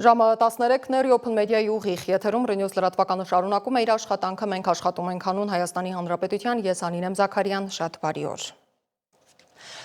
Ժամը 13-ն է Open Media-ի ուղիղ եթերում Ռենյուս լրատվականը շարունակում է իր աշխատանքը, մենք աշխատում ենք հանուն Հայաստանի Հանրապետության, ես Անին եմ Զաքարյան, շատ բարի օր։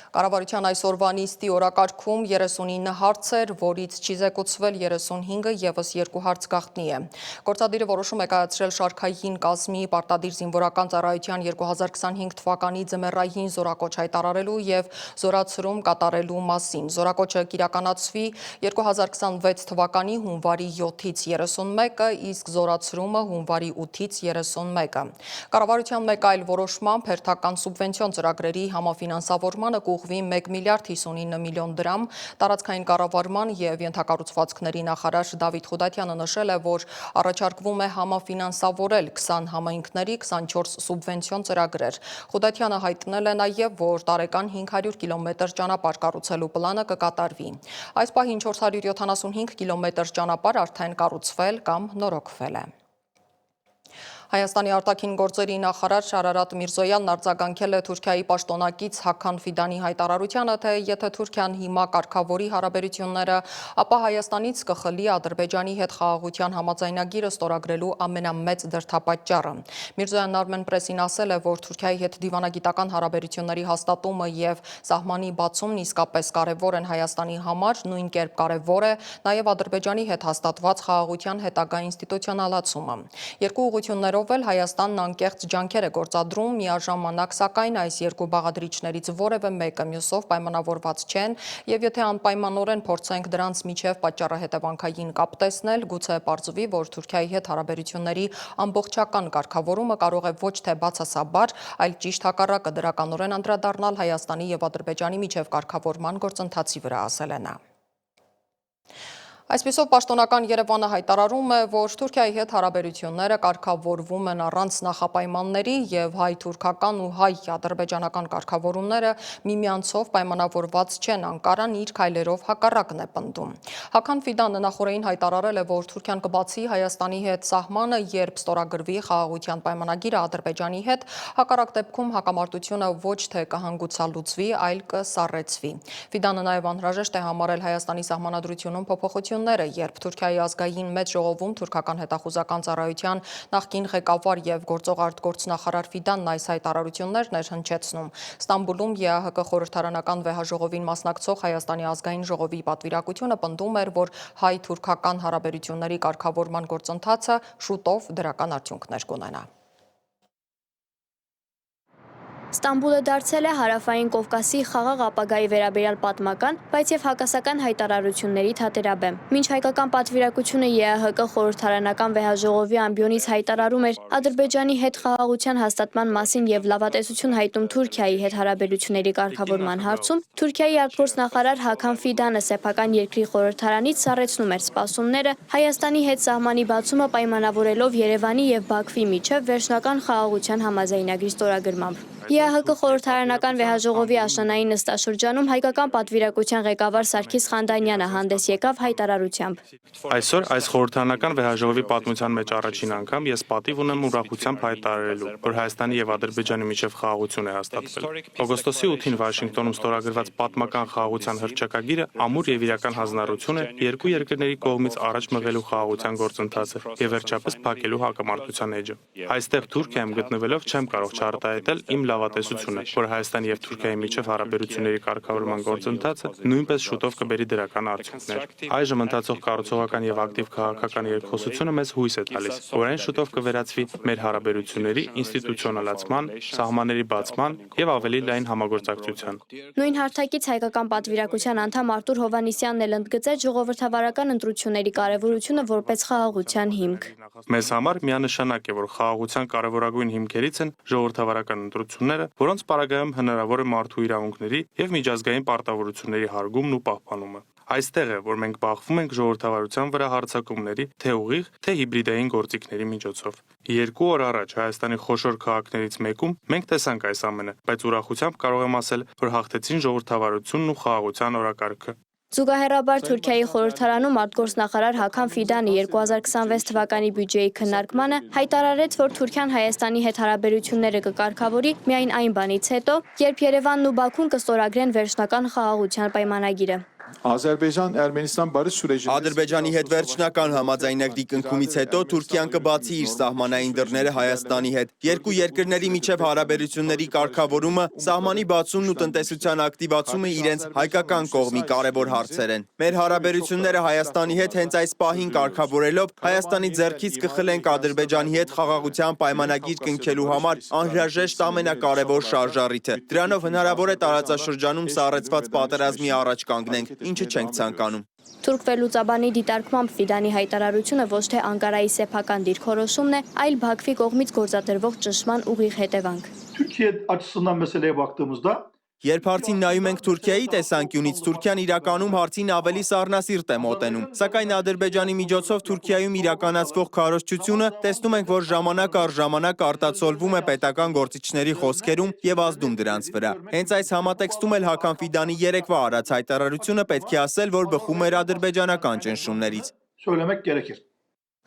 Կառավարության այսօրվա նիստի օրակարգում 39 հարց էր, որից չի զեկուցվել 35-ը ևս 2 հարց գաղտնի է։ Գործադիրը որոշում է կայացրել շարքային կազմի պարտադիր զինվորական ծառայության 2025 թվականի ձմեռային զորակոչ հայտարարելու եւ զորացրում կատարելու մասին։ Զորակոչը կիրականացվի 2026 թվականի հունվարի 7-ից 31-ը, իսկ զորացրումը հունվարի 8-ից 31-ը։ Կառավարության մեկ այլ որոշմամբ հերթական սուբվենցիոն ծրագրերի համաֆինանսավորմանը ուղղվի 1 միլիարդ 59 միլիոն դրամ, տարածքային կառավարման եւ ենթակառուցվածքների նախարար Դավիթ Խուդատյանը նշել է, որ առաջարկվում է համաֆինանսավորել 20 համայնքների 24 սուբվենցիոն ծրագրեր։ Խուդատյանը հայտնել է նաեւ, որ տարեկան 500 կիլոմետր ճանապարհ կառուցելու պլանը կկատարվի։ Այս պահին 475 կիլոմետր ճանապարհ արդեն կառուցվել կամ նորոգվել է։ Հայաստանի արտաքին գործերի նախարար Շարարատ Միրզոյանն արձագանքել է Թուրքիայի պաշտոնակից Հական Ֆիդանի հայտարարությանը, թե եթե Թուրքիան հիմա կարգավորի հարաբերությունները, ապա Հայաստանից կխլի Ադրբեջանի հետ խաղաղության համաձայնագիրը ստորագրելու ամենամեծ դրդապատճառը։ Միրզոյանն Armen Press-ին ասել է, որ Թուրքիայի հետ դիվանագիտական հարաբերությունների հաստատումը եւ սահմանի բացումն իսկապես կարևոր են Հայաստանի համար, նույն կերպ կարևոր է նաեւ Ադրբեջանի հետ հաստատված խաղաղության հետագա ինստիտուցիոնալացումը։ Երկու ուղղություններով Հայաստանն անկեղծ ջանքեր է գործադրում, միաժամանակ սակայն այս երկու բաղադրիչներից որևէ մեկը մյուսով պայմանավորված չեն, եւ եթե անպայմանորեն փորձենք դրանց միջև պատճառահետևանքային կապ տեսնել, գուցե պարզվի, որ Թուրքիայի հետ հարաբերությունների ամբողջական կարգավորումը կարող է ոչ թե բացասաբար, այլ ճիշտ հակառակը դրականորեն անդրադառնալ Հայաստանի եւ Ադրբեջանի միջև կարգավորման գործընթացի վրա, ասել է նա։ Այսպիսով պաշտոնական Երևանը հայտարարում է, որ Թուրքիայի հետ հարաբերությունները կարգավորվում են առանց նախապայմանների եւ հայ-թուրքական ու հայ-ադրբեջանական կարգավորումները միմյանցով պայմանավորված չեն, Անկարան իր քայլերով հակառակն է պնդում։ Հական Ֆիդանը նախորդին հայտարարել է, որ Թուրքիան կբացի Հայաստանի հետ սահմանը, երբ ստորագրվի խաղաղության պայմանագիրը Ադրբեջանի հետ, հակառակ դեպքում հակամարտությունը ոչ թե կհանգուցալուծվի, այլ կսառեցվի։ Ֆիդանը նաեւ անհրաժեշտ է համարել Հայաստանի սահմանադրությունում փոփոխություն, երբ Թուրքիայի ազգային մեծ ժողովում թուրքական հետախուզական ծառայության նախկին ղեկավար եւ գործող արտգործնախարար Ֆիդանն այս հայտարարություններն էր հնչեցնում։ Ստամբուլում ԵԱՀԿ խորհրդարանական վեհաժողովին մասնակցող Հայաստանի ազգային ժողովի պատվիրակությունը պնդում էր, որ հայ-թուրքական հարաբերությունների կարգավորման գործընթացը շուտով դրական արդյունքներ կունենա։ Ստամբուլը դարձել է հարավային Կովկասի խաղաղ ապագայի վերաբերյալ պատմական, բայց եւ հակասական հայտարարությունների թատերաբեմ։ Մինչ հայկական պատվիրակությունը ԵԱՀԿ խորհրդարանական վեհաժողովի ամբիոնից հայտարարում էր Ադրբեջանի հետ խաղաղության հաստատման մասին եւ լավատեսություն հայտնում Թուրքիայի հետ հարաբերությունների կարգավորման հարցում, Թուրքիայի արտգործնախարար Հական Ֆիդանը սեփական երկրի խորհրդարանից սառեցնում էր սպասումները Հայաստանի հետ սահմանի բացումը պայմանավորելով Երևանի եւ Բաքվի միջև վերջնական խաղաղության համաձայնագրի ստորագրմամբ։ ԵԱՀԿ խորհրդարանական վեհաժողովի աշնանային նստաշրջանում հայկական պատվիրակության ղեկավար Սարգիս Խանդանյանը հանդես եկավ հայտարարությամբ։ Այսօր այս խորհրդարանական վեհաժողովի պատմության մեջ առաջին անգամ ես պատիվ ունեմ ուրախությամբ հայտարարելու, որ Հայաստանի եւ Ադրբեջանի միջև խաղաղություն է հաստատվել։ Օգոստոսի 8-ին Վաշինգտոնում ստորագրված պատմական խաղաղության հռչակագիրը ամուր եւ իրական հանձնառություն է երկու երկրների կողմից առաջ մղելու խաղաղության գործընթացը եւ վերջապես փակելու հակամարտության էջը։ Այստեղ Թուրքիայում գտնվելով չեմ կարող չարտահայտել իմ լավատեսությունը, որ Հայաստանի եւ Թուրքիայի միջև հարաբերությունների կարգավորման գործընթացը նույնպես շուտով կբերի դրական արդյունքներ։ Այժմ ընթացող կառուցողական եւ ակտիվ քաղաքական երկխոսությունը մեզ հույս է տալիս, որ այն շուտով կվերածվի մեր հարաբերությունների ինստիտուցիոնալացման, սահմանների բացման եւ ավելի լայն համագործակցության։ Նույն հարթակից հայկական պատվիրակության անդամ Արտուր Հովհաննիսյանն էլ ընդգծեց ժողովրդավարական ընտրությունների կարևորությունը որպես խաղաղության հիմք։ Մեզ համար միանշանակ է, որ խաղաղության կարևորագույն հիմքերից են ժողովրդավարական ընտրությունները, որոնց պարագայում հնարավոր է մարդու իրավունքների եւ միջազգային պարտավորությունների հարգումն ու պահպանումը։ Այստեղ է, որ մենք բախվում ենք ժողովրդավարության վրա հարձակումների, թե ուղիղ, թե հիբրիդային գործիքների միջոցով։ 2 օր առաջ Հայաստանի խոշոր քաղաքներից մեկում մենք տեսանք այս ամենը, բայց ուրախությամբ կարող եմ ասել, որ հաղթեցին ժողովրդավարությունն ու խաղաղության օրակարգը։ Զուգահեռաբար Թուրքիայի խորհրդարանում արտգործնախարար Հական Ֆիդանը 2026 թվականի բյուջեի քննարկմանը հայտարարեց, որ Թուրքիան Հայաստանի հետ հարաբերությունները կկարգավորի միայն այն բանից հետո, երբ Երևանն ու Բաքուն կստորագրեն վերջնական խաղաղության պայմանագիրը։ Azerbaycan-Ermenistan barış sürecinde Ադրբեջանի հետ վերջնական համաձայնագրի կնքումից հետո Թուրքիան կբացի իր սահմանային դռները Հայաստանի հետ։ Երկու երկրների միջև հարաբերությունների կարգավորումը, սահմանի բացումն ու տնտեսության ակտիվացումը իրենց հայկական կողմի կարևոր հարցեր են։ Մեր հարաբերությունները Հայաստանի հետ հենց այս պահին կարգավորելով Հայաստանի ձեռքից կխլենք Ադրբեջանի հետ խաղաղության պայմանագիր կնքելու համար անհրաժեշտ ամենակարևոր շարժառիթը։ Դրանով հնարավոր է տարածաշրջանում սառեցված պատերազմի առաջ կանգնենք, ինչը չենք ցանկանում։ Թուրք վերլուծաբանի դիտարկմամբ Ֆիդանի հայտարարությունը ոչ թե Անկարայի սեփական դիրքորոշումն է, այլ Բաքվի կողմից գործադրվող ճնշման ուղիղ հետևանք։ Türkiye açısından meseleye baktığımızda Երբ հարցին նայում ենք Թուրքիայի տեսանկյունից, Թուրքիան իրականում հարցին ավելի սառնասիրտ է մոտենում։ Սակայն Ադրբեջանի միջոցով Թուրքիայում իրականացվող քարոզչությունը տեսնում ենք, որ ժամանակ առ ժամանակ արտացոլվում է պետական գործիչների խոսքերում եւ ազդում դրանց վրա։ Հենց այս համատեքստում էլ Հական Ֆիդանի երեկվա արած հայտարարությունը պետք է ասել, որ բխում էր ադրբեջանական ճնշումներից։ söylemek gerekir.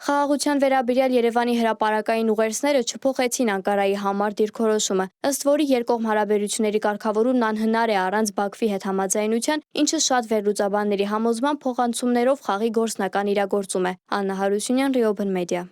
Խաղաղության վերաբերյալ Երևանի հրապարակային ուղերձները չփոխեցին Անկարայի համար դիրքորոշումը, ըստ որի երկկողմ հարաբերությունների կարգավորումն անհնար է առանց Բաքվի հետ համաձայնության, ինչը շատ վերլուծաբանների համոզմամբ փոխանցումներով խաղի գործնական իրագործում է։ Աննա Հարությունյան, Ռիոբն մեդիա։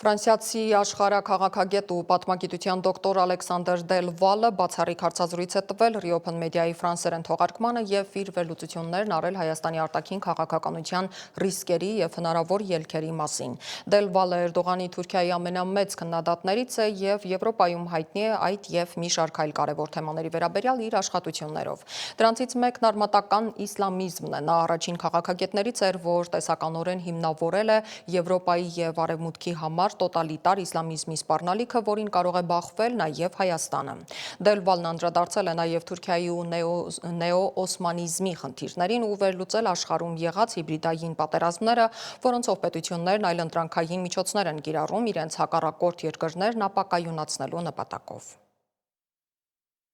Ֆրանսիացի աշխարհաքաղաքագետ ու պատմագիտության դոկտոր Ալեքսանդր Դել Վալը բացառիկ հարցազրույց է տվել Ռիոփն մեդիայի ֆրանսերեն թողարկմանը եւ իր վերլուծություններն արել Հայաստանի արտաքին քաղաքականության ռիսկերի եւ հնարավոր ելքերի մասին։ Դել Վալը Էրդողանի Թուրքիայի ամենամեծ քննադատներից է եւ Եվրոպայում հայտնի է այդ եւ մի շարք այլ կարևոր թեմաների վերաբերյալ իր աշխատություններով։ Դրանցից մեկն արմատական իսլամիզմն է։ Նա առաջին քաղաքագետներից էր, որ տեսականորեն հիմնավորել է Եվրոպայի եւ Արևմուտքի համար տոտալիտար իսլամիզմի սպառնալիքը, որին կարող է բախվել նաև Հայաստանը։ Դել Վալն անդրադարձել է նաև Թուրքիայի ու նեո-օսմանիզմի խնդիրներին ու վերլուծել աշխարհում եղած հիբրիդային պատերազմները, որոնցով պետություններն այլընտրանքային միջոցներ են կիրառում իրենց հակառակորդ երկրներն ապակայունացնելու նպատակով։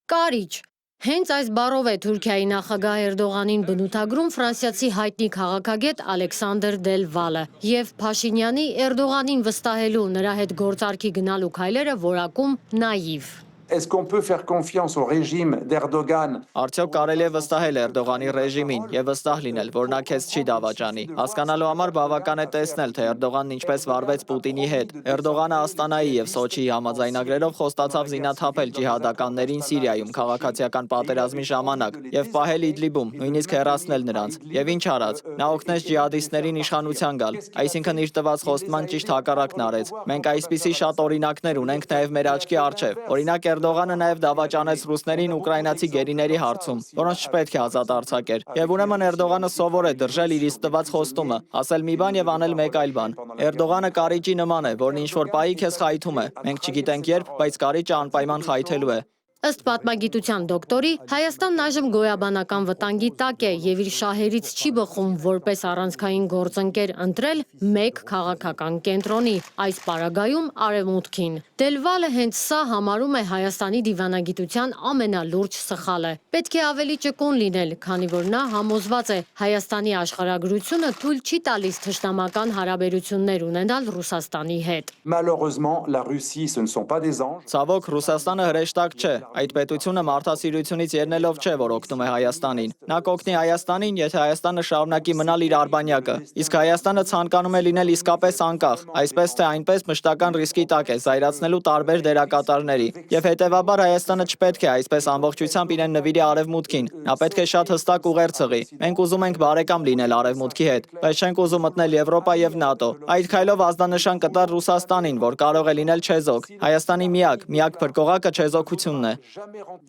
Կարիճ Հենց այս բառով է Թուրքիայի նախագահ Էրդողանին բնութագրում ֆրանսիացի հայտնի քաղաքագետ Ալեքսանդր Դել Վալը եւ Փաշինյանի Էրդողանին վստահելու նրա հետ գործարքի գնալու քայլերը որակում նաիվ։ Est-ce qu'on peut faire confiance au régime d'Erdogan? Արդյոք կարելի է վստահել Էրդողանի ռեժիմին եւ վստահ լինել, որ նա քեզ չի դավաճանի։ Հասկանալու համար բավական է տեսնել, թե Էրդողանն ինչպես վարվեց Պուտինի հետ։ Էրդողանը Աստանայի եւ Սոչիի համաձայնագրերով խոստացավ զինաթափել ջիհադականներին Սիրիայում քաղաքացիական պատերազմի ժամանակ եւ պահել Իդլիբում, նույնիսկ հեռացնել նրանց։ Եվ ինչ արած։ Նա օգնեց ջիհադիստներին իշխանության գալ, այսինքն իր տված խոստման ճիշտ հակառակն արեց։ Մենք այսպիսի շատ օրինակներ ունենք նաեւ մեր աչքի առջեւ։ Օրինակ Էրդողանը նաև դավաճանեց ռուսներին ուկրաինացի գերիների հարցում, որոնց չպետք է ազատ արձակեր։ Եվ ուրեմն Էրդողանը սովոր է դրժել իր իսկ տված խոստումը, ասել մի բան եւ անել մեկ այլ բան։ Էրդողանը կարիճի նման է, որն ինչ-որ պահի քեզ խայթում է։ Մենք չգիտենք երբ, բայց կարիճը անպայման խայթելու է։ Ըստ պատմագիտության դոկտորի, Հայաստանն այժմ գոյաբանական վտանգի տակ է եւ իր շահերից չի բխում որպես առանցքային գործընկեր ընտրել մեկ քաղաքական կենտրոնի, այս պարագայում Արևմուտքին։ Դել Վալը հենց սա համարում է Հայաստանի դիվանագիտության ամենալուրջ սխալը։ Պետք է ավելի ճկուն լինել, քանի որ նա համոզված է Հայաստանի աշխարհագրությունը թույլ չի տալիս թշնամական հարաբերություններ ունենալ Ռուսաստանի հետ։ Malheureusement, la Russie, ce ne sont pas des anges. Ցավոք Ռուսաստանը հրեշտակ չէ։ Այդ պետությունը մարդասիրությունից ելնելով չէ, որ օգնում է Հայաստանին։ Նա կօգնի Հայաստանին, եթե Հայաստանը շարունակի մնալ իր արբանյակը։ Իսկ Հայաստանը ցանկանում է լինել իսկապես անկախ, այսպես թե այնպես մշտական ռիսկի տակ է, զայրացնելու տարբեր դերակատարների։ Եվ հետևաբար Հայաստանը չպետք է այսպես ամբողջությամբ իրեն նվիրի Արևմուտքին։ Նա պետք է շատ հստակ ուղեր ցղի։ Մենք ուզում ենք բարեկամ լինել Արևմուտքի հետ, բայց չենք ուզում մտնել Եվրոպա եւ ՆԱՏՕ։ Այդ քայլով ազդանշան կտար Ռուսաստանին, որ կարող է լինել չեզոք։ Հայաստանի միակ փրկողակը չեզոքությունն է։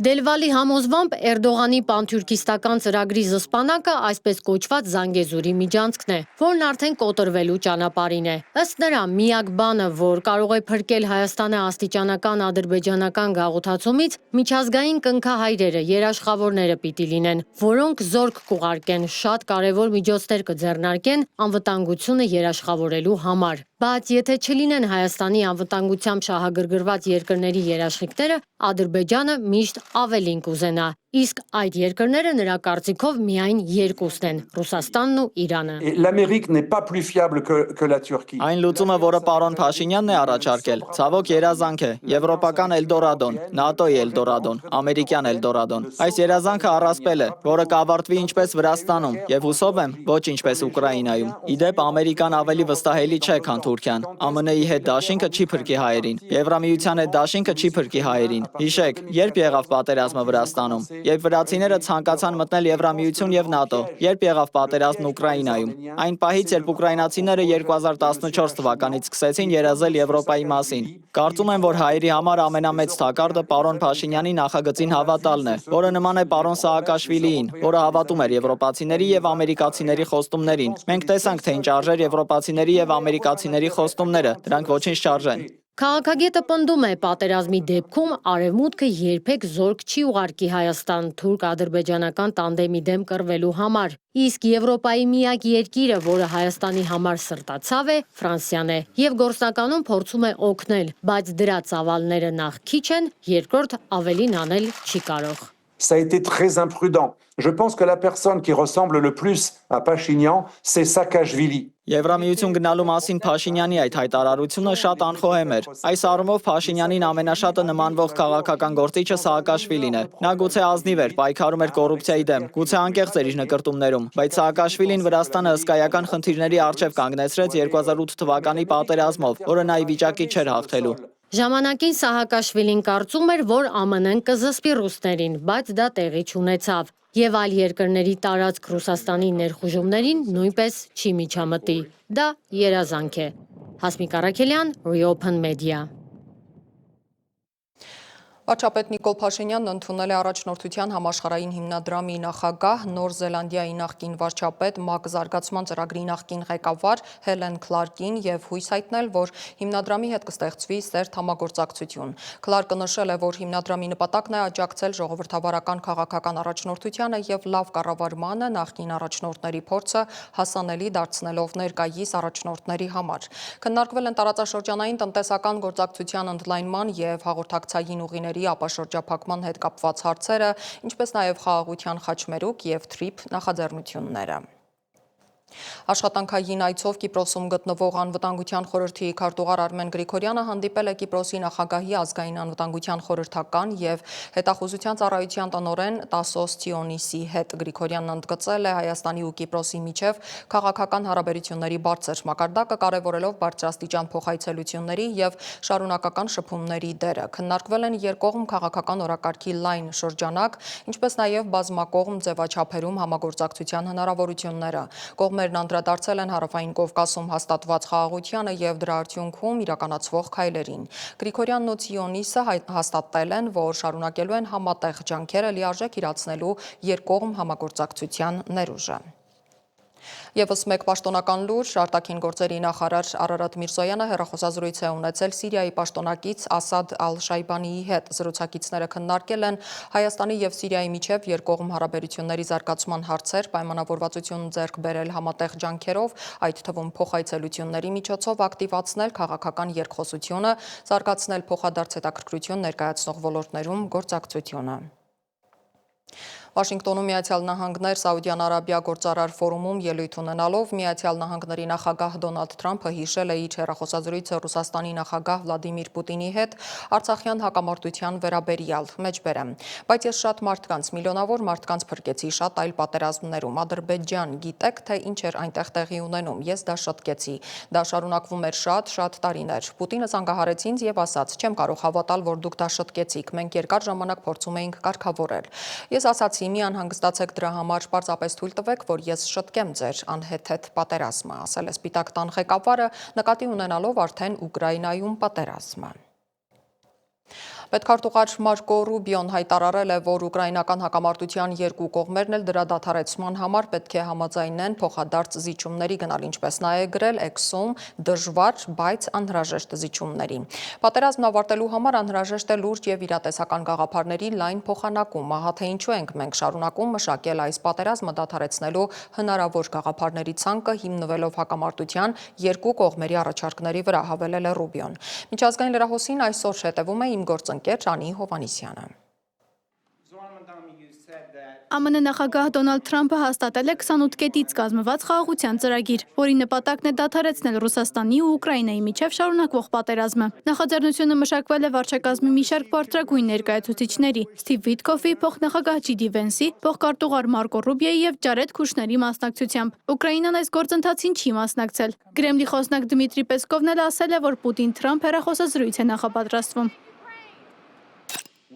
Դել Վալի համոզմամբ Էրդողանի պանթյուրքիստական ծրագրի զսպանակը այսպես կոչված Զանգեզուրի միջանցքն է, որն արդեն կոտրվելու ճանապարհին է։ Ըստ նրա, միակ բանը, որ կարող է փրկել Հայաստանը աստիճանական ադրբեջանական գաղութացումից, միջազգային կնքահայրերը, երաշխավորները պիտի լինեն, որոնք զորք կուղարկեն, շատ կարևոր միջոցներ կձեռնարկեն անվտանգությունը երաշխավորելու համար։ Բայց եթե չլինեն Հայաստանի անվտանգությամբ շահագրգռված երկրների երաշխիքները, Ադրբեջանը միշտ ավելին կուզենա։ Իսկ այդ երկրները նրա կարծիքով միայն երկուսն են՝ Ռուսաստանն ու Իրանը։ Et l'Amérique n'est pas plus fiable que la Turquie. Այն լուծումը, որը պարոն Փաշինյանն է առաջարկել, ցավոք երազանք է, եվրոպական Էլդորադոն, ՆԱՏՕ-ի Էլդորադոն, ամերիկյան Էլդորադոն։ Այս երազանքը առասպել է, որը կավարտվի ինչպես Վրաստանում, եւ հուսով եմ, ոչ ինչպես Ուկրաինայում։ Իդեպ Ամերիկան ավելի վստահելի չէ, քան Թուրքիան։ ԱՄՆ-ի հետ դաշինքը չի փրկի հայերին, Եվրամիության հետ դաշինքը չի փրկի հայերին։ Հիշեք, երբ եղավ պատերազմը Վրաստանում, երբ վրացիները ցանկացան մտնել Եվրամիություն եւ ՆԱՏՕ, երբ եղավ պատերազմն Ուկրաինայում։ Այն պահից, երբ ուկրաինացիները 2014 թվականից սկսեցին երազել Եվրոպայի մասին։ Կարծում եմ, որ հայերի համար ամենամեծ թակարդը պարոն Փաշինյանի նախագծին հավատալն է, որը նման է պարոն Սաակաշվիլիին, որը հավատում էր եվրոպացիների եւ ամերիկացիների խոստումներին։ Մենք տեսանք, թե ինչ արժեր եվրոպացիների եւ ամերիկացիների խոստումները, դրանք ոչինչ չարժեն։ Քաղաքագետը պնդում է, պատերազմի դեպքում Արևմուտքը երբեք զորք չի ուղարկի Հայաստան թուրք-ադրբեջանական տանդեմի դեմ կռվելու համար, իսկ Եվրոպայի միակ երկիրը, որը Հայաստանի համար սրտացավ է, Ֆրանսիան է, եւ գործնականում փորձում է օգնել, բայց դրա ծավալները նախ քիչ են, երկրորդ ավելին անել չի կարող։ Ça a été très imprudent. Je pense que la personne qui ressemble le plus à Pachinian, c'est Saakashvili. Եվրամիություն գնալու մասին Փաշինյանի այդ հայտարարությունը շատ անխոհեմ էր։ Այս առումով Փաշինյանին ամենաշատը նմանվող քաղաքական գործիչը Սաակաշվիլին է։ Նա գուցե ազնիվ էր, պայքարում էր կոռուպցիայի դեմ, գուցե անկեղծ էր իր նկրտումներում, բայց Սաակաշվիլին Վրաստանը հսկայական խնդիրների առջև կանգնեցրեց 2008 թվականի պատերազմով, որը նա ի վիճակի չէր հաղթելու։ Ժամանակին Սահակաշվիլին կարծում էր, որ ԱՄՆ-ն կզսպի ռուսներին, բայց դա տեղի չունեցավ, եւ այլ երկրների տարածք Ռուսաստանի ներխուժումներին նույնպես չի միջամտի։ Դա երազանք է։ Հասմիկ Արաքելյան, Reopen Media։ Վարչապետ Նիկոլ Փաշինյանն ընդունել է առաջնորդության համաշխարհային հիմնադրամի նախագահ, Նոր Զելանդիայի նախկին վարչապետ, ՄԱԿ զարգացման ծրագրի նախկին ղեկավար Հելեն Քլարկին եւ հույս հայտնել, որ հիմնադրամի հետ կստեղծվի սերտ համագործակցություն։ Քլարկը նշել է, որ հիմնադրամի նպատակն է աջակցել ժողովրդավարական քաղաքական առաջնորդությանը եւ լավ կառավարմանը, նախկին առաջնորդների փորձը հասանելի դարձնելով ներկայիս առաջնորդների համար։ Քննարկվել են տարածաշրջանային տնտեսական գործակցության ընդլայնման եւ հաղորդակցային ուղիների ապաշրջափակման հետ կապված հարցերը, ինչպես նաև խաղաղության խաչմերուկ եւ թրիփ նախաձեռնությունները։ Աշխատանքային այցով Կիպրոսում գտնվող անվտանգության խորհրդի քարտուղար Արմեն Գրիգորյանը հանդիպել է Կիպրոսի նախագահի ազգային անվտանգության խորհրդական եւ հետախուզության ծառայության տնօրեն Տասոս Թիոնիսի հետ։ Գրիգորյանն ընդգծել է Հայաստանի ու Կիպրոսի միջև քաղաքական հարաբերությունների բարձր մակարդակը, կարևորելով բարձրաստիճան փոխայցելությունների եւ շարունակական շփումների դերը։ Քննարկվել են երկկողմ քաղաքական օրակարգի լայն շրջանակ, ինչպես նաև բազմակողմ ձևաչափերում համագործակցության հնարավորությունները։ Կողմերն անդրադարձել են Հարավային Կովկասում հաստատված խաղաղությանը եւ դրա արդյունքում իրականացվող քայլերին։ Գրիգորյանն ու Թիոնիսը հաստատել են, որ շարունակելու են համատեղ ջանքերը լիարժեք իրացնելու երկկողմ համագործակցության ներուժը։ Եվս մեկ պաշտոնական լուր, արտաքին գործերի նախարար Արարատ Միրզոյանը հեռախոսազրույց է ունեցել Սիրիայի պաշտոնակից Ասադ Ալ-Շայբանիի հետ։ Զրուցակիցները քննարկել են Հայաստանի եւ Սիրիայի միջև երկկողմ հարաբերությունների զարգացման հարցեր, պայմանավորվածություն ձեռք բերել համատեղ ջանքերով, այդ թվում փոխայցելությունների միջոցով ակտիվացնել քաղաքական երկխոսությունը, զարգացնել փոխադարձ հետաքրքրություն ներկայացնող ոլորտներում գործակցությունը։ Վաշինգտոնում Միացյալ Նահանգներ Սաուդյան Արաբիա գործարար ֆորումում ելույթ ունենալով Միացյալ Նահանգների նախագահ Դոնալդ Թրամփը հիշել է իր հեռախոսազրույցը Ռուսաստանի նախագահ Վլադիմիր Պուտինի հետ Արցախյան հակամարտության վերաբերյալ, մեջբերեմ, բայց ես շատ մարդկանց, միլիոնավոր մարդկանց փրկեցի շատ այլ պատերազմներում, Ադրբեջան, գիտեք, թե ինչ էր այնտեղ տեղի ունենում, ես դա շտկեցի, դա շարունակվում էր շատ տարիներ։ Պուտինը զանգահարեց ինձ եւ ասաց, չեմ կարող հավատալ, որ դուք դա շտկեցիք, մենք երկար ժամանակ փորձում էինք կարգավորել։ Ես ասացի, մի անհանգստացեք դրա համար, պարզապես թույլ տվեք, որ ես շտկեմ ձեր անհեթեթ պատերազմը, ասել է Սպիտակ տան ղեկավարը, նկատի ունենալով արդեն Ուկրաինայում պատերազմը։ Պետքարտուղար Մարկո Ռուբիոն հայտարարել է, որ ուկրաինական հակամարտության երկու կողմերն էլ դրա դադարեցման համար պետք է համաձայնեն փոխադարձ զիջումների գնալ, ինչպես նա է գրել X-ում դժվար, բայց անհրաժեշտ զիջումների։ Պատերազմն ավարտելու համար անհրաժեշտ է լուրջ եւ իրատեսական գաղափարների լայն փոխանակում, ահա թե ինչու ենք մենք շարունակում մշակել այս պատերազմը դադարեցնելու հնարավոր գաղափարների ցանկը հիմնվելով հակամարտության երկու կողմերի առաջարկների վրա, հավելել է Ռուբիոն։ Միջազգային լրահոսին այսօր հետևում է իմ գործընկեր Անի Հովանիսյանը։ ԱՄՆ նախագահ Դոնալդ Թրամփը հաստատել է 28 կետից կազմված խաղաղության ծրագիր, որի նպատակն է դադարեցնել Ռուսաստանի ու Ուկրաինայի միջև շարունակվող պատերազմը։ Նախաձեռնությունը մշակվել է վարչակազմի մի շարք բարձրագույն ներկայացուցիչների՝ Սթիվ Վիտկոֆի, փոխնախագահ Ջի Դի Վենսի, փոխկարտուղար Մարկո Ռուբիոյի եւ Ջարեդ Քուշների մասնակցությամբ։ Ուկրաինան այս գործընթացին չի մասնակցել։ Կրեմլի խոսնակ Դմիտրի Պեսկովն էլ ասել է, որ Պուտին-Թրամփ հեռախոսազրույց է նախապատրաստվում։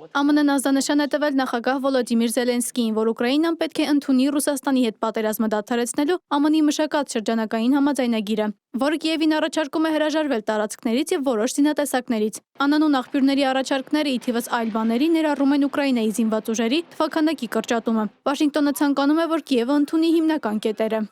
ԱՄՆ-ն ազդանշան է տվել նախագահ Վոլոդիմիր Զելենսկիին, որ Ուկրաինան պետք է ընդունի Ռուսաստանի հետ պատերազմը դադարեցնելու ԱՄՆ-ի մշակած շրջանակային համաձայնագիրը, որը Կիևին առաջարկում է հրաժարվել տարածքներից եւ որոշ զինատեսակներից։ Անանուն աղբյուրների առաջարկները ի թիվս այլ բաների ներառում են Ուկրաինայի զինված ուժերի թվաքանակի կրճատումը։ Վաշինգտոնը ցանկանում է, որ Կիևը ընդունի հիմնական կետերը։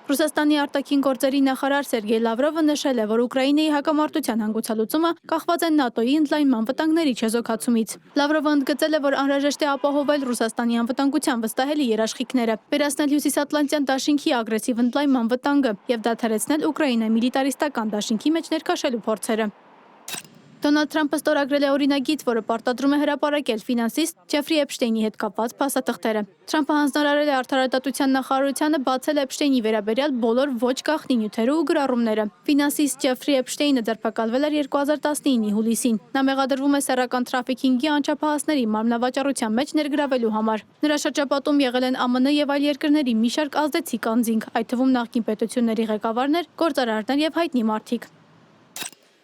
Ռուսաստանի արտաքին գործերի նախարար Սերգեյ Լավրովը նշել է, որ Ուկրաինայի հակամարտության հանգուցալուծումը կախված է ՆԱՏՕ-ի ընդլայնման վտանգների չեզոքացումից։ Լավրովը ընդգծել է, որ անհրաժեշտ է ապահովել Ռուսաստանի անվտանգության վստահելի երաշխիքները, վերացնել Հյուսիսատլանտյան դաշինքի ագրեսիվ ընդլայնման վտանգը եւ դադարեցնել Ուկրաինայի միլիտարիստական դաշինքի մեջ ներքաշելու փորձերը։ Դոնալդ Թրամփը ստորագրել է օրինագիծ, որը պարտադրում է հրապարակել ֆինանսիստ Ջեֆրի Էփշտեյնի հետ կապված փաստաթղթերը։ Թրամփը հանձնարարել է Արդարադատության նախարարությանը բացել Էփշտեյնի վերաբերյալ բոլոր ոչ գաղտնի նյութերը ու գրառումները։ Ֆինանսիստ Ջեֆրի Էփշտեյնը ձերբակալվել էր 2019-ի հուլիսին։ Նա մեղադրվում է սեռական թրաֆիքինգի անչափահասների մարմնավաճառության մեջ ներգրավելու համար։ Նրա շրջապատում եղել են ԱՄՆ եւ այլ երկրների մի շարք ազդեցիկ անձինք, այդ թվում նախկին պետությունների ղեկավարներ, գործարարներ եւ հայտնի մարդիկ։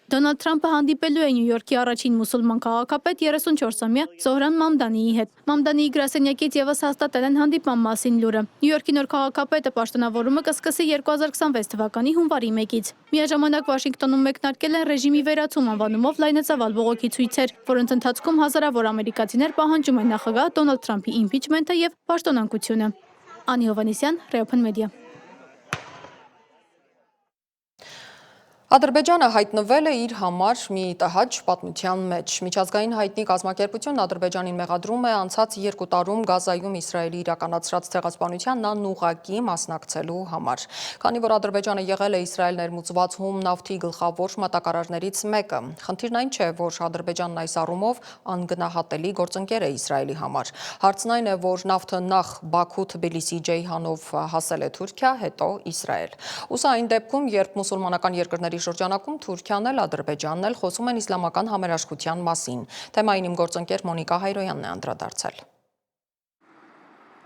Դոնալդ Թրամփը հանդիպելու է Նյու Յորքի առաջին մուսուլման քաղաքապետ 34-ամյա Զոհրան Մամդանիի հետ։ Մամդանիի գրասենյակից եւս հաստատել են հանդիպման մասին լուրը։ Նյու Յորքի նոր քաղաքապետը պաշտոնավորումը կսկսի 2026 թվականի հունվարի 1-ից։ Միաժամանակ Վաշինգտոնում մեկնարկել են ռեժիմի վերացում անվանումով լայնածավալ բողոքի ցույցեր, որոնց ընթացքում հազարավոր ամերիկացիներ պահանջում են նախագահ Դոնալդ Թրամփի իմպիչմենթը եւ պաշտոնանկությունը։ Անի Հովանեսյան, Reopen Media։ Ադրբեջանը հայտնվել է իր համար մի տհաճ պատմության մեջ։ Միջազգային հայտնի կազմակերպությունն Ադրբեջանին մեղադրում է անցած 2 տարում Գազայում Իսրայելի իրականացրած ցեղասպանությանն անուղղակի մասնակցելու համար։ Քանի որ Ադրբեջանը եղել է Իսրայել ներմուծված հում նավթի գլխավոր մատակարարներից մեկը, խնդիրն այն չէ, որ Ադրբեջանն այս առումով անգնահատելի գործընկեր է Իսրայելի համար։ Հարցն այն է, որ նավթը նախ Բաքու-Թբիլիսի Ջեյհանով հասել է Թուրքիա, հետո Իսրայել։ Ուստի այն դեպքում, երբ մուսուլմանական երկրների շրջանակում Թուրքիան էլ Ադրբեջանն էլ խոսում են իսլամական համերաշխության մասին։ Թեմային իմ գործընկեր Մոնիկա Հայրոյանն է անդրադարձել։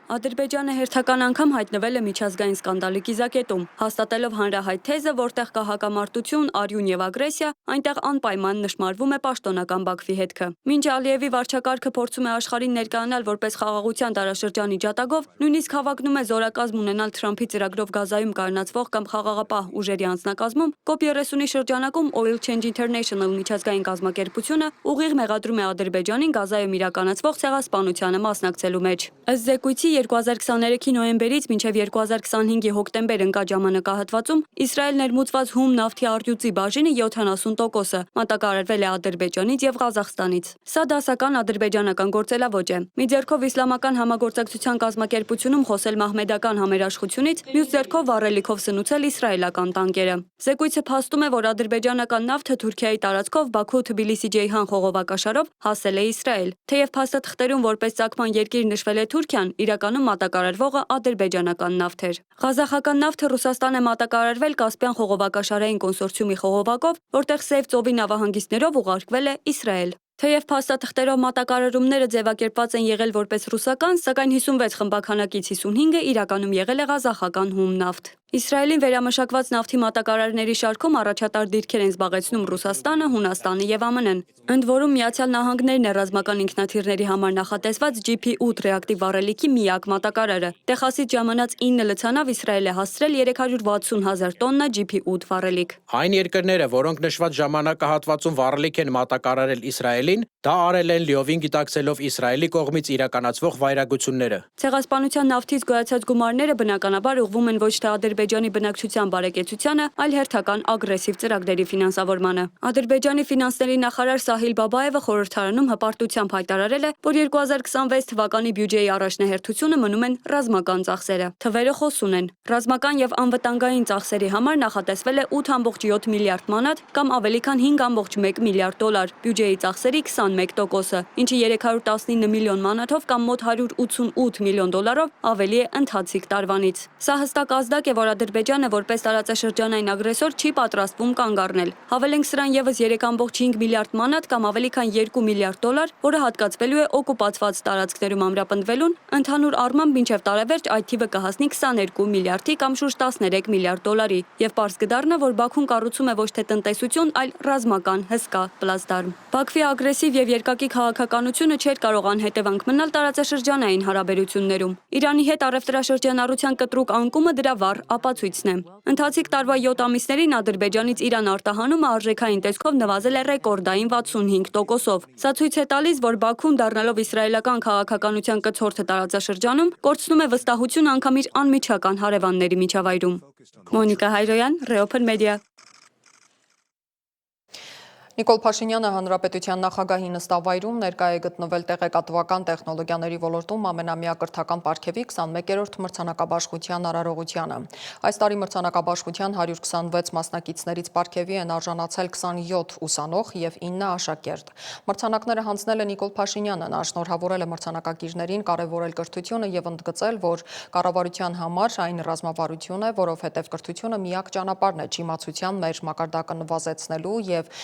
Ադրբեջանը հերթական անգամ հայտնվել է միջազգային սկանդալի կիզակետում, հաստատելով հանրահայտ թեզը, որտեղ կա հակամարտություն, արյուն եւ ագրեսիա, այնտեղ անպայման նշмарվում է պաշտոնական Բաքվի հետքը։ Մինչ Ալիևի վարչակարգը փորձում է աշխարհին ներկայանալ որպես խաղաղության դարաշրջանի ջատագով, նույնիսկ հավակնում է զորակազմ ունենալ Թրամփի ծրագրով Գազայում կայունացվող կամ խաղաղապահ ուժերի անձնակազմում, COP30-ի շրջանակում Oil Change International միջազգային կազմակերպությունը ուղիղ մեղադրում է Ադրբեջանին Գազայում իրականացվող ցեղասպանությանը մասնակցելու մեջ։ Ըստ զեկույցի 2023-ի նոյեմբերից մինչև 2025-ի հոկտեմբեր ընկած ժամանակահատվածում Իսրայել ներմուծված հում նավթի առյուծի բաժինը 70%-ը մատակարարվել է Ադրբեջանից եւ Ղազախստանից։ Սա դասական ադրբեջանական գործելավոճ է։ Մի ձեռքով իսլամական համագործակցության կազմակերպությունում խոսել մահմեդական համերաշխությունից, մյուս ձեռքով վառելիքով սնուցել իսրայելական տանկերը։ Զեկույցը փաստում է, որ ադրբեջանական նավթը Թուրքիայի տարածքով Բաքու-Թբիլիսի Ջեյհան խողովակաշարով հասել է Իսրայել։ Թեև փաստաթղթերում որպես ծագման երկիր նշվել է Թուրքիան, իրականում մատակարարվողը ադրբեջանական նավթ էր։ Ղազախական նավթը Ռուսաստան է մատակարարվել Կասպյան խողովակաշարային կոնսորցիումի խողովակով, որտեղ Սև ծովի նավահանգիստներով ուղարկվել է Իսրայել։ Թեև փաստաթղթերով մատակարարումները ձևակերպված են եղել որպես ռուսական, սակայն 56 խմբականակից 55-ը իրականում եղել է ղազախական հում նավթ։ Իսրայելին վերամշակված նավթի մատակարարների շարքում առաջատար դիրքեր են զբաղեցնում Ռուսաստանը, Հունաստանը եւ ԱՄՆ-ն։ Ընդ որում Միացյալ Նահանգներն է ռազմական ինքնաթիռների համար նախատեսված GP-8 ռեակտիվ վառելիքի միակ մատակարարը։ Տեխասից ժամանած 9 լցանավ Իսրայել է հասցրել 360,000 տոննա GP-8 վառելիք։ Այն երկրները, որոնք նշված ժամանակահատվածում վառելիք են մատակարարել Իսրայելին, դա արել են լիովին գիտակցելով Իսրայելի կողմից իրականացվող վայրագությունները։ Ցեղասպանության նավթից գոյացած գումարները բնականաբար ուղղվում են ոչ թե Ադրբեջանի բնակչության բարեկեցությանը, այլ հերթական ագրեսիվ ծրագրերի ֆինանսավորմանը։ Ադրբեջանի ֆինանսների նախարար Սահիլ Բաբաևը խորհրդարանում հպարտությամբ հայտարարել է, որ 2026 թվականի բյուջեի առաջնահերթությունը մնում են ռազմական ծախսերը։ Թվերը խոսուն են։ Ռազմական եւ անվտանգային ծախսերի համար նախատեսվել է 8.7 միլիարդ մանատ կամ ավելի քան 5.1 միլիարդ դոլար։ Բյուջեի ծախսերի դրամների 21%-ը, ինչը 319 միլիոն մանաթով կամ մոտ 188 միլիոն դոլարով ավելի է ընթացիկ տարվանից։ Սա հստակ ազդակ է, որ Ադրբեջանը որպես տարածաշրջանային ագրեսոր չի պատրաստվում կանգ առնել։ Հավելենք սրան եւս 3.5 միլիարդ մանաթ կամ ավելի քան 2 միլիարդ դոլար, որը հատկացվելու է օկուպացված տարածքներում ամրապնդվելուն, ընդհանուր առմամբ մինչև տարեվերջ այդ թիվը կհասնի 22 միլիարդի կամ շուրջ 13 միլիարդ դոլարի, եւ պարզ կդառնա, որ Բաքուն կառուցում է ոչ թե տնտեսություն, այլ ռազմական հսկա պլացդարմ։ Բաքվի ագրեսիվ եւ երկակի քաղաքականությունը չէր կարող անհետևանք մնալ տարածաշրջանային հարաբերություններում։ Իրանի հետ առևտրաշրջանառության կտրուկ անկումը դրա վառ ապացույցն է։ Ընթացիկ տարվա 7 ամիսներին Ադրբեջանից Իրան արտահանումը արժեքային տեսքով նվազել է ռեկորդային 65%-ով։ Սա ցույց է տալիս, որ Բաքուն, դառնալով իսրայելական քաղաքականության կցորդը տարածաշրջանում, կորցնում է վստահություն անգամ իր անմիջական հարևանների միջավայրում։ Մոնիկա Հայրոյան, Reopen Media։ Նիկոլ Փաշինյանը Հանրապետության նախագահի նստավայրում ներկա է գտնվել տեղեկատվական տեխնոլոգիաների ոլորտում ամենամյա կրթական պարգևի 21-րդ մրցանակաբաշխության արարողությանը։ Այս տարի մրցանակաբաշխության 126 մասնակիցներից պարգևի են արժանացել 27 ուսանող եւ 9 աշակերտ։ Մրցանակները հանձնել է Նիկոլ Փաշինյանը, նա շնորհավորել է մրցանակակիրներին, կարևորել կրթությունը եւ ընդգծել, որ կառավարության համար այն ռազմավարություն է, որովհետեւ կրթությունը միակ ճանապարհն է իմացության մեր մակարդակը նվազեցնելու եւ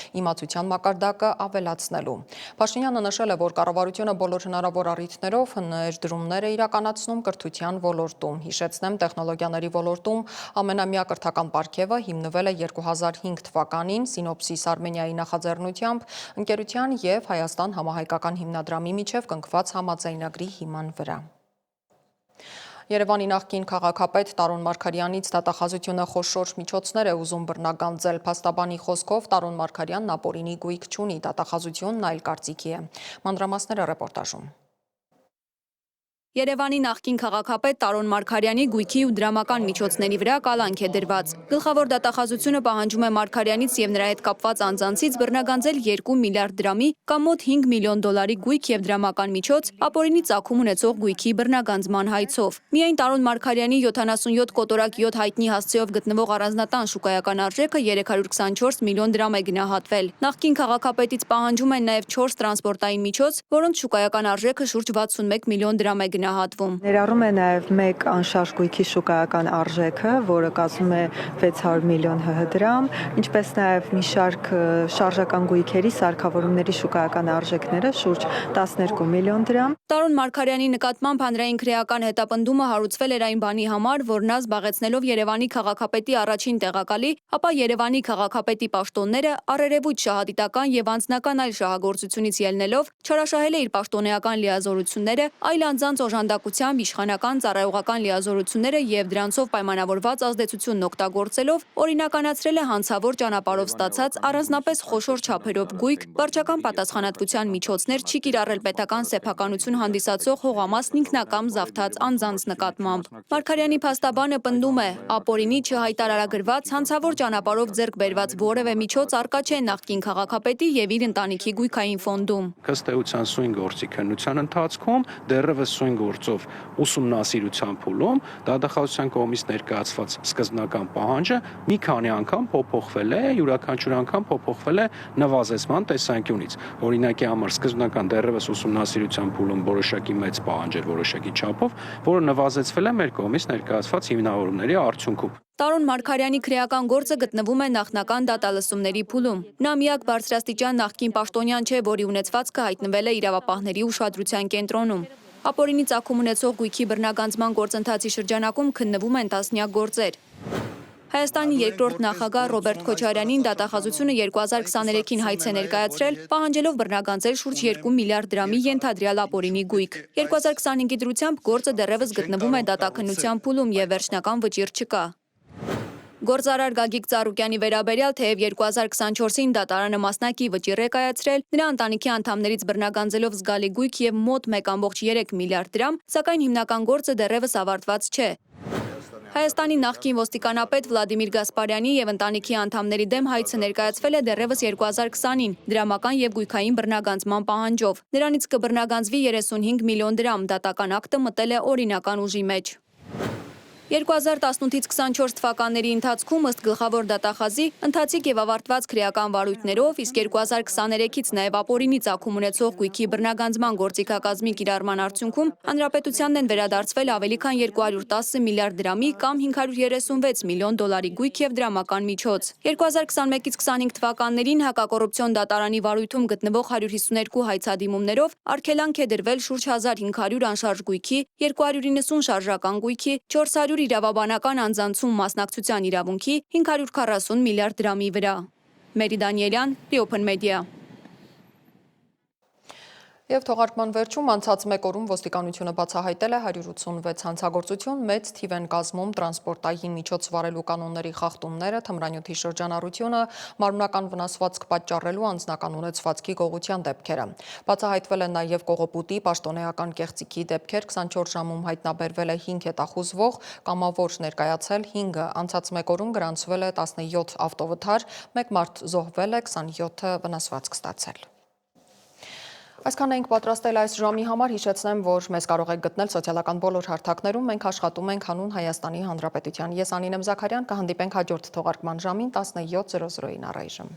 իմացության մակարդակը ավելացնելու։ Փաշինյանը նշել է, որ կառավարությունը բոլոր հնարավոր առիթներով ներդրումներ է իրականացնում կրթության ոլորտում։ Հիշեցնեմ, տեխնոլոգիաների ոլորտում ամենամյա կրթական պարգևը հիմնվել է 2005 թվականին Սինոպսիս Արմենիայի նախաձեռնությամբ ընկերության եւ Հայաստան համահայկական հիմնադրամի միջև կնքված համաձայնագրի հիման վրա։ Երևանի նախկին քաղաքապետ Տարոն Մարգարյանից դատախազությունը խոշոր միջոցներ է ուզում բռնագանձել։ Փաստաբանի խոսքով Տարոն Մարգարյանն ապօրինի գույք չունի, դատախազությունն այլ կարծիքի է։ Մանրամասները ռեպորտաժում։ Երևանի նախկին քաղաքապետ Տարոն Մարգարյանի գույքի ու դրամական միջոցների վրա կալանք է դրված։ Գլխավոր դատախազությունը պահանջում է Մարգարյանից եւ նրա հետ կապված անձանցից բռնագանձել 2 միլիարդ դրամի կամ մոտ 5 միլիոն դոլարի գույք եւ դրամական միջոց ապօրինի ծագում ունեցող գույքի բռնագանձման հայցով։ Միայն Տարոն Մարգարյանի 77 կոտորակ 7 հայտնի հասցեով գտնվող առանձնատան շուկայական արժեքը 324 միլիոն դրամ է գնահատվել։ Նախկին քաղաքապետից պահանջում են նաեւ 4 տրանսպորտային միջոց, որոնց շուկայական արժեքը շուրջ 61 միլիոն դրամ է Ներառում է նաև մեկ անշարժ գույքի շուկայական արժեքը, որը կազմում է 600 միլիոն ՀՀ դրամ, ինչպես նաև մի շարք շարժական գույքերի սարքավորումների շուկայական արժեքները շուրջ 12 միլիոն դրամ։ Տարոն Մարգարյանի նկատմամբ հանրային քրեական հետապնդումը հարուցվել էր այն բանի համար, որ նա զբաղեցնելով Երևանի քաղաքապետի առաջին տեղակալի, ապա Երևանի քաղաքապետի պաշտոնները առերևույթ շահադիտական եւ անձնական այլ շահագործությունից ելնելով չարաշահել է իր պաշտոնեական լիազորությունները, այլ անձանց օժանդակությամբ իշխանական ծառայողական լիազորությունները եւ դրանցով պայմանավորված ազդեցությունն օգտագործելով օրինականացրել է հանցավոր ճանապարհով ստացած առանձնապես խոշոր չափերով գույք, վարչական պատասխանատվության միջոցներ չի կիրառել պետական սեփականություն հանդիսացող հողամասն ինքնակամ զավթած անձանց նկատմամբ։ Մարգարյանի փաստաբանը պնդում է, ապօրինի չհայտարարագրված հանցավոր ճանապարհով ձեռք բերված որևէ միջոց արկա չէ նախկին քաղաքապետի եւ իր ընտանիքի գույքային ֆոնդում։ Ըստ էության սույն գործի քննության ընթացքում դեռևս սույն գործով ուսումնասիրության փուլում դատախազության կողմից ներկայացված սկզբնական պահանջը մի քանի անգամ փոփոխվել է, յուրաքանչյուր անգամ փոփոխվել է նվազեցման տեսանկյունից։ Օրինակի համար սկզբնական դեռևս ուսումնասիրության փուլում որոշակի մեծ պահանջ էր որոշակի չափով, որը նվազեցվել է մեր կողմից ներկայացված հիմնավորումների արդյունքում։ Տարոն Մարգարյանի քրեական գործը գտնվում է նախնական դատալսումների փուլում։ Նա միակ բարձրաստիճան նախկին պաշտոնյան չէ, որի ունեցվածքը հայտնվել է իրավապահների ուշադրության կենտրոնում։ Ապօրինի ծագում ունեցող գույքի բռնագանձման գործընթացի շրջանակում քննվում են տասնյակ գործեր։ Հայաստանի երկրորդ նախագահ Ռոբերտ Քոչարյանին դատախազությունը 2023-ին հայց է ներկայացրել, պահանջելով բռնագանձել շուրջ 2 միլիարդ դրամի ենթադրյալ ապօրինի գույք։ 2025-ի դրությամբ գործը դեռևս գտնվում է դատաքննության փուլում եւ վերջնական վճիռ չկա։ Գործարար Գագիկ Ծառուկյանի վերաբերյալ թեև 2024-ին դատարանը մասնակի վճիռ է կայացրել, նրա ընտանիքի անդամներից բռնագանձելով զգալի գույք եւ մոտ 1.3 միլիարդ դրամ, սակայն հիմնական գործը դեռևս ավարտված չէ։ Հայաստանի նախկին ոստիկանապետ Վլադիմիր Գասպարյանի եւ ընտանիքի անդամների դեմ հայցը ներկայացվել է դեռևս 2020-ին դրամական եւ գույքային բռնագանձման պահանջով։ Նրանից կբռնագանձվի 35 միլիոն դրամ, դատական ակտը մտել է օրինական ուժի մեջ։ 2018-ից 24 թվականների ընթացքում ըստ գլխավոր դատախազի ընթացիկ եւ ավարտված քրեական վարույթներով, իսկ 2023-ից նաեւ ապօրինի ծագում ունեցող գույքի բռնագանձման գործիքակազմի կիրառման արդյունքում հանրապետությանն են վերադարձվել ավելի քան 210 միլիարդ դրամի կամ 536 միլիոն դոլարի գույք եւ դրամական միջոց։ 2021-ից 25 թվականներին հակակոռուպցիոն դատարանի վարույթում գտնվող 152 հայցադիմումներով արգելանք է դրվել շուրջ 1500 անշարժ գույքի, 290 շարժական գույքի, 400 իրավաբանական անձանցում մասնակցության իրավունքի, 540 միլիարդ դրամի վրա։ Մերի Դանիելյան, Open Media։ Եվ թողարկման վերջում անցած մեկ օրում ոստիկանությունը բացահայտել է 186 հանցագործություն, մեծ թիվ են կազմում տրանսպորտային միջոց վարելու կանոնների խախտումները, թմրանյութի շրջանառությունը, մարմնական վնասվածք պատճառելու անձնական ունեցվածքի գողության դեպքերը։ Բացահայտվել են նաև կողոպուտի, պաշտոնեական կեղծիքի դեպքեր, 24 ժամում հայտնաբերվել է 5 հետախուզվող, կամավոր ներկայացել 5-ը, անցած մեկ օրում գրանցվել է 17 ավտովթար, 1 մարդ զոհվել է, 27-ը վնասվածք ստացել։ Այսքան էինք պատրաստել այս ժամի համար, հիշեցնեմ, որ մեզ կարող եք գտնել սոցիալական բոլոր հարթակներում, մենք աշխատում ենք հանուն Հայաստանի Հանրապետության։ Ես Անին եմ Զաքարյան, կհանդիպենք հաջորդ թողարկման ժամին 17:00-ին առայժմ։